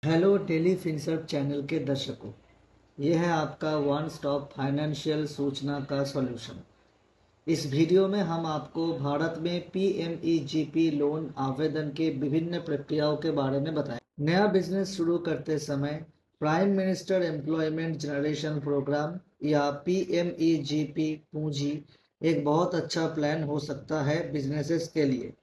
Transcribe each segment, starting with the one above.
Hello daily Finserv channel के दर्शकों, ये है आपका वन स्टॉप फाइनेंशियल सूचना का सॉल्यूशन। इस वीडियो में हम आपको भारत में पीएमईजीपी लोन आवेदन के विभिन्न प्रक्रियाओं के बारे में बताएं। नया बिजनेस शुरू करते समय prime minister employment generation programme या पीएमईजीपी पूंजी एक बहुत अच्छा प्लान हो सकता है बिजनेसेस के लिए।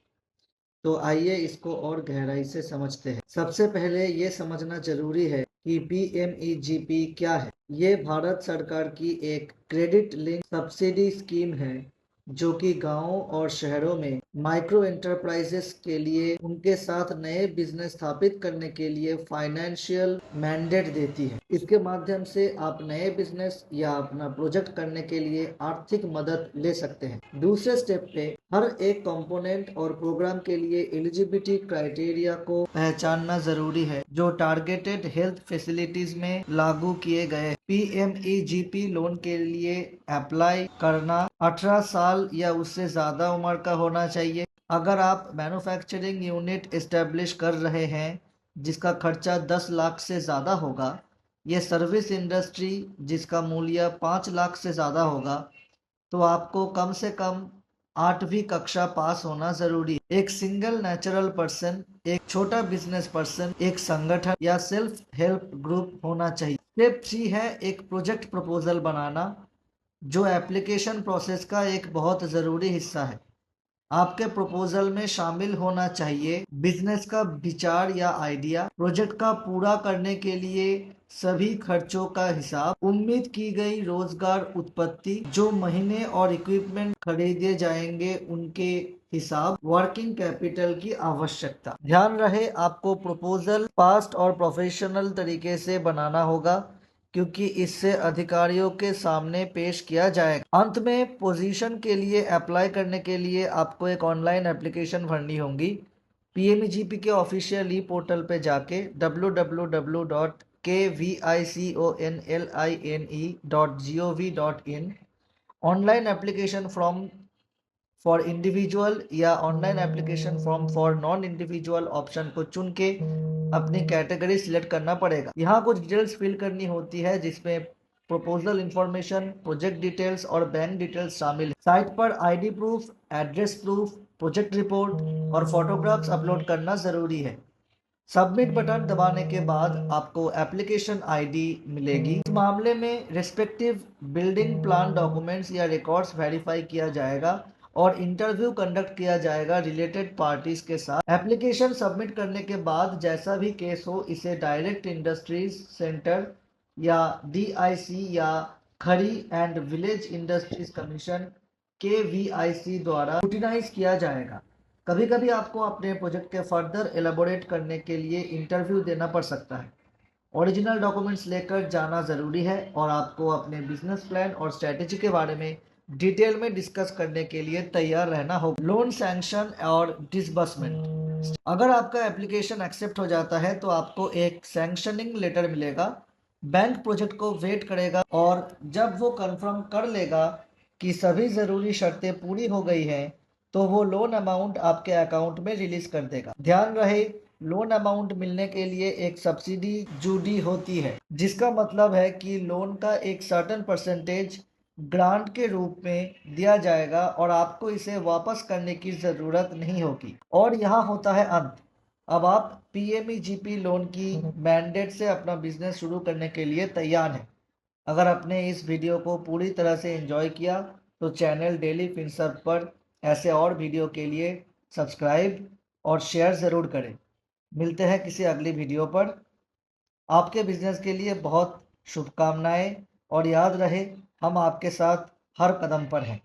तो आइए इसको और गहराई से समझते हैं। सबसे पहले ये समझना जरूरी है कि पीएमईजीपी क्या है। ये भारत सरकार की एक क्रेडिट लिंक सब्सिडी स्कीम है जो कि गांवों और शहरों में माइक्रो एंटरप्राइजेस के लिए उनके साथ नए बिजनेस स्थापित करने के लिए फाइनेंशियल मैंडेट देती है। इसके माध्यम से आप नए बिजनेस या अपना प्रोजेक्ट करने के लिए आर्थिक मदद ले सकते हैं। दूसरे स्टेप पे हर एक कंपोनेंट और प्रोग्राम के लिए एलिजिबिलिटी क्राइटेरिया को पहचानना जरूरी है जो टारगेटेड हेल्थ फैसिलिटीज में लागू किए गए। पीएमईजीपी लोन के लिए अप्लाई करना 18 साल या उससे ज्यादा उम्र का होना चाहिए। अगर आप मैन्युफैक्चरिंग यूनिट एस्टेब्लिश कर रहे हैं जिसका खर्चा 10 लाख से ज़्यादा होगा, ये सर्विस इंडस्ट्री जिसका मूल्य 5 लाख से ज़्यादा होगा, तो आपको कम से कम 8वीं कक्षा पास होना जरूरी है। एक सिंगल नेचुरल पर्सन, एक छोटा बिजनेस पर्सन, एक संगठन या सेल्फ हेल्प ग्रुप होना चाहिए। स्टेप 3 है एक प्रोजेक्ट प्रपोजल बनाना, जो एप्लीकेशन प्रोसेस का एक बहुत ज़रूरी हिस्सा है। आपके प्रपोजल में शामिल होना चाहिए बिजनेस का विचार या आइडिया, प्रोजेक्ट का पूरा करने के लिए सभी खर्चों का हिसाब, उम्मीद की गई रोजगार उत्पत्ति, जो महीने और इक्विपमेंट खरीदे जाएंगे उनके हिसाब, वर्किंग कैपिटल की आवश्यकता। ध्यान रहे आपको प्रपोजल फास्ट और प्रोफेशनल तरीके से बनाना होगा क्योंकि इससे अधिकारियों के सामने पेश किया जाएगा। अंत में पोजीशन के लिए अप्लाई करने के लिए आपको एक ऑनलाइन एप्लीकेशन भरनी होगी। पीएमईजीपी के ऑफिशियल ई पोर्टल पे जाके www.kviconline.gov.in online application form for individual या online application form for non individual option को चुन के अपनी कैटेगरी सिलेक्ट करना पड़ेगा। यहाँ कुछ डिटेल्स फिल करनी होती है जिसमें प्रपोजल इंफॉर्मेशन, प्रोजेक्ट डिटेल्स और बैंक डिटेल्स शामिल है। साइट पर ID proof, address proof, project report और फोटोग्राफ्स अपलोड करना जरूरी है। सबमिट बटन दबाने के बाद आपको एप्लीकेशन आईडी मिलेगी। इस मामले में रिस्पेक्टिव बिल्डिंग प्लान डॉक्यूमेंट्स या रिकॉर्ड्स वेरीफाई किया जाएगा और इंटरव्यू कंडक्ट किया जाएगा रिलेटेड पार्टीज के साथ। एप्लीकेशन सबमिट करने के बाद जैसा भी केस हो, इसे डायरेक्ट इंडस्ट्रीज सेंटर या डीआईसी या खड़ी and village industries commission KVIC द्वारा स्क्रूटिनाइज किया जाएगा। कभी कभी आपको अपने प्रोजेक्ट के फर्दर एलाबोरेट करने के लिए इंटरव्यू देना पड़ सकता है। ओरिजिनल डॉक्यूमेंट्स लेकर जाना ज़रूरी है और आपको अपने बिजनेस प्लान और स्ट्रेटेजी के बारे में डिटेल में डिस्कस करने के लिए तैयार रहना होगा। लोन सैंक्शन और डिसबर्समेंट, अगर आपका एप्लीकेशन एक्सेप्ट हो जाता है तो आपको एक सैंक्शनिंग लेटर मिलेगा। बैंक प्रोजेक्ट को वेट करेगा और जब वो कंफर्म कर लेगा कि सभी ज़रूरी शर्तें पूरी हो गई हैं तो वो लोन अमाउंट आपके अकाउंट में रिलीज कर देगा। ध्यान रहे लोन अमाउंट मिलने के लिए एक सब्सिडी जूडी होती है, जिसका मतलब है कि लोन का एक सर्टेन परसेंटेज ग्रांट के रूप में दिया जाएगा और आपको इसे वापस करने की ज़रूरत नहीं होगी। और यहाँ होता है अंत। अब आप पीएमईजीपी लोन की मैंडेट से अपना बिजनेस शुरू करने के लिए तैयार हैं। अगर आपने इस वीडियो को पूरी तरह से एंजॉय किया तो चैनल डेली फिनसर्व पर ऐसे और वीडियो के लिए सब्सक्राइब और शेयर ज़रूर करें। मिलते हैं किसी अगली वीडियो पर। आपके बिजनेस के लिए बहुत शुभकामनाएं और याद रहे हम आपके साथ हर कदम पर हैं।